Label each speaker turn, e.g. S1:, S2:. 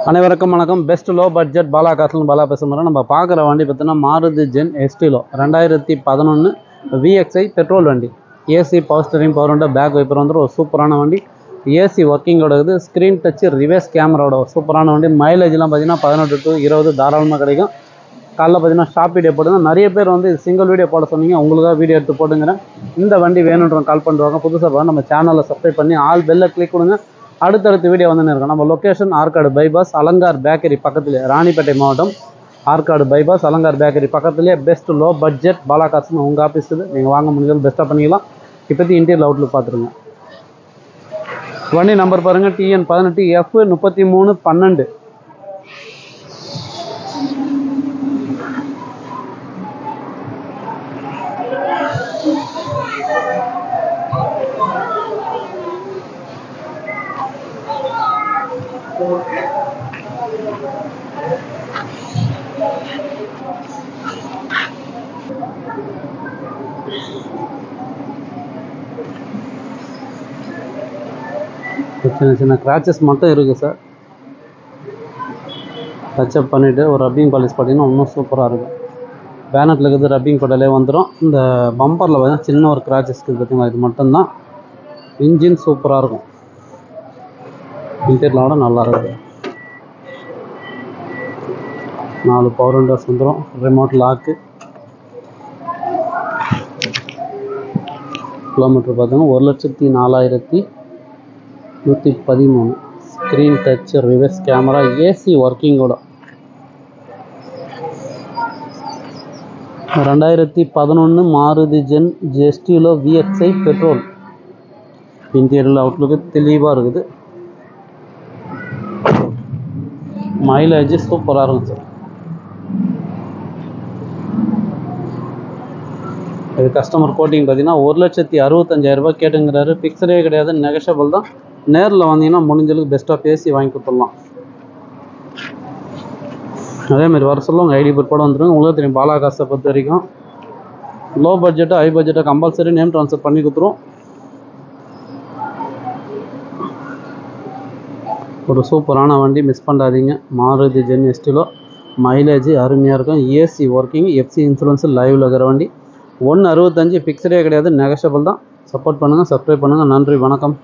S1: அனைவருக்கும் வணக்கம். Best low budget Bala காசுன்னு பாலா பேசுகிறோம். நம்ம பார்க்குற வண்டி பார்த்தீங்கன்னா Maruti Zen Estilo 2011 VXI petrol வண்டி. AC power steering power window back wiper வந்து ஒரு சூப்பரான வண்டி. ஏசி ஒர்க்கிங்கோட இது ஸ்க்ரீன் டச் ரிவர்ஸ் கேமராவோட ஒரு சூப்பரான வண்டி. மைலேஜ்லாம் பார்த்தீங்கன்னா 18 to 20 தாராளமாக கிடைக்கும். காலைல பார்த்தீங்கன்னா ஷாப் வீடியோ போடுங்க. நிறைய பேர் வந்து சிங்கிள் வீடியோ போட சொன்னீங்க, உங்களுக்காக வீடியோ எடுத்து போட்டுங்கிறேன். இந்த வண்டி வேணுன்றவங்க கால் பண்ணுவாங்க. புதுசாக நம்ம சேனலை சப்ஸ்கிரைப் பண்ணி ஆல் பெல்லை கிளிக் கொடுங்க. அடுத்தடுத்த வீடியோ வந்து இருக்கும். நம்ம location Arcot bypass Alankar bakery பக்கத்துலேயே, ராணிப்பேட்டை மாவட்டம் ஆற்காடு பைபாஸ் அலங்கார் பேக்கரி பக்கத்துலேயே பெஸ்ட் லோ பட்ஜெட் பாலா காசுன்னு உங்கள் ஆஃபீஸ் இது. நீங்கள் வாங்க முடிஞ்சது பெஸ்ட்டாக பண்ணிக்கலாம். இப்போதைக்கு இன்டீரியர் அவுட்லுக் பார்த்துருங்க. வண்டி நம்பர் பாருங்கள், TN 18 F3312. சின்ன சின்ன கிராச்சஸ் மட்டும் இருக்குது சார். டச்சப் பண்ணிவிட்டு ஒரு ரப்பிங் பாலிஷ் பார்த்தீங்கன்னா இன்னும் சூப்பராக இருக்கும். பேனட்டில் இருக்கிறது ரப்பிங் கொடலே வந்துடும். இந்த பம்பரில் பார்த்தீங்கன்னா சின்ன ஒரு கிராச்சஸ் இருக்குது பார்த்தீங்களா, இது மட்டும்தான். இன்ஜின் சூப்பராக இருக்கும். இன்டீரியரோட நல்லா இருக்குது. 4 பவர் விண்டோஸ் வந்துடும். Remote lock. கிலோமீட்டர் பார்த்தீங்கன்னா 1,04,113. Screen touch reverse camera AC ஒர்க்கிங்கோட 2011 Maruti Zen Estilo VXI petrol. Interior outlook தெளிவாக இருக்குது. மைலேஜ் சூப்பராக இருக்கும் சார். இது கஸ்டமர் கோட்டிங் பார்த்தீங்கன்னா 1,65,000 கேட்டுங்கிறாரு. ஃபிக்ஸடே கிடையாது, நெகஷபிள் தான். நேரில் வந்தீங்கன்னா முடிஞ்சளவுக்கு பெஸ்ட்டாக பேசி வாங்கி கொடுத்துடலாம். அதேமாதிரி வர சொல்ல உங்கள் ஐடி பிற்பாடு வந்துடுங்க. உங்களுக்கு தெரியும் பாலா காசை பொறுத்த வரைக்கும் லோ பட்ஜெட்டோ ஹை பட்ஜெட்டோ கம்பல்சரி நேம் ட்ரான்ஸ்ஃபர் பண்ணி கொடுத்துரும். ஒரு சூப்பரான வண்டி, மிஸ் பண்ணாதீங்க. Maruti Zen Estilo. மைலேஜ் அருமையாக இருக்கும். ஏசி ஒர்க்கிங், FC இன்சூரன்ஸு லைவில் இருக்கிற வண்டி. 1,65 ஃபிக்ஸடே கிடையாது, நெகஷபிள் தான். சப்போர்ட் பண்ணுங்கள், சப்ஸ்கிரைப் பண்ணுங்கள். நன்றி, வணக்கம்.